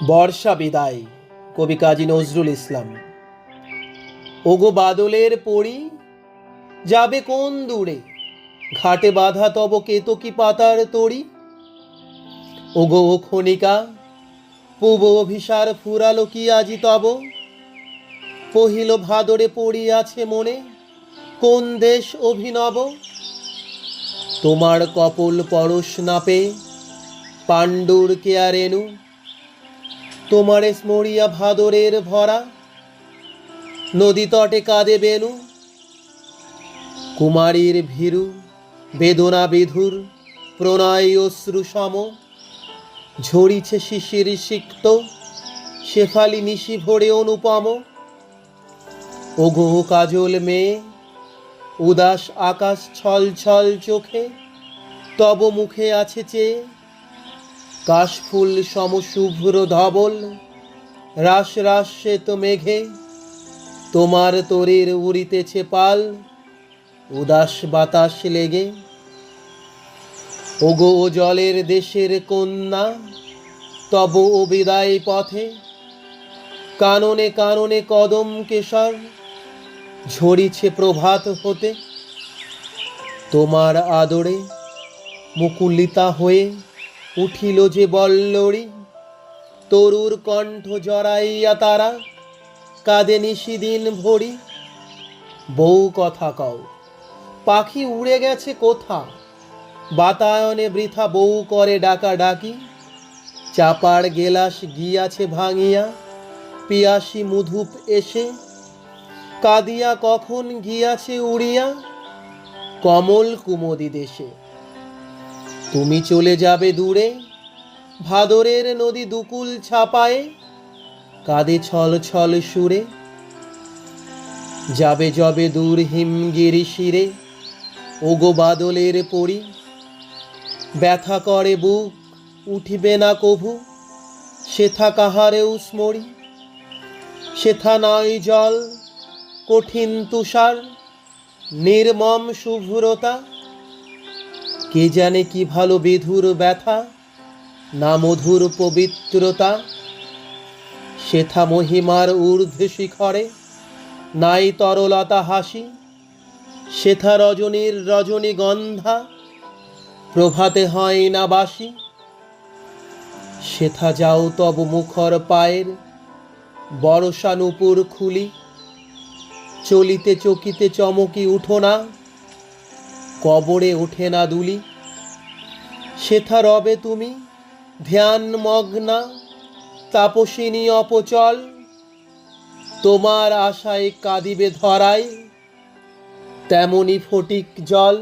বর্ষা বিদায়। কবি কাজী নজরুল ইসলাম। ওগো বাদলের পরি, যাবে কোন দূরে, ঘাটে বাঁধা তব কেতকী পাতার তরি। ওগো ও ক্ষণিকা, পূব অভিসার ফুরালো কি আজি তব, পহিল ভাদরে পড়িয়াছে মনে, কোন দেশ অভিনব। তোমার কপল পরশ নাপে পাণ্ডুর কেয়া রেণু, তোমারে স্মরিয়া ভাদরের ভরা, নদী তটে কাঁদে বেনু। কুমারীর ভীরু বেদনা বিধুর প্রণয় অশ্রু সম, ঝরিছে শিশির সিক্ত শেফালি নিশি ভরে অনুপম। ওগো কাজল মেয়ে, উদাস আকাশ ছল ছল চোখে, তব মুখে আছে চেয়ে, কাশফুল সম শুভ্র ধবল রাস রাস শ্বেত মেঘে। তোমার তরির উড়িতেছে পাল, উদাস বাতাস লেগে। ওগো ও জলের দেশের কন্যা, তব ও বিদায় পথে, কাননে কাননে কদম কেশর ঝরিছে প্রভাত হতে। তোমার আদরে মুকুলিতা হয়ে উঠিল যে বল্লরী, তরুর কণ্ঠ জড়াইয়া তারা কাঁদে নিশিদিন ভরি। বউ কথা কও, পাখি উড়ে গেছে কোথা, বাতায়নে বৃথা বউ করে ডাকা ডাকি। চাপার গেলাস গিয়াছে ভাঙিয়া, পিয়াসী মুধুপ এসে, কাঁদিয়া কখন গিয়াছে উড়িয়া কমল কুমদি দেশে। তুমি চলে যাবে দূরে, ভাদরের নদী দুকুল ছাপায়ে, কাঁদে ছল ছল সুরে। যাবে যবে দূর হিমগিরি শিরে, ওগো বাদলের পরি, ব্যথা করে বুক উঠিবে না কভু, সেথা কাহারেও স্মরি। সেথা নয় জল, কঠিন তুষার, নির্মম শুভ্রতা, কে জানে কি ভালো বিধুর ব্যথা, না মধুর পবিত্রতা। সেথা মহিমার ঊর্ধ্বে শিখরে, নাই তরলতা হাসি। সেথা রজনীর রজনীগন্ধা, প্রভাতে হয় না বাসি। সেথা যাও তব মুখর পায়ের বরষা নূপুর খুলি, চলিতে চকিতে চমকি উঠো না, কবরে ওঠে না দুলি। সেথা রবে তুমি ধ্যান মগ্না, তাপসিনী অপচল, তোমার আশায় কাঁদিবে ধরায় তেমনি ফটিক জল।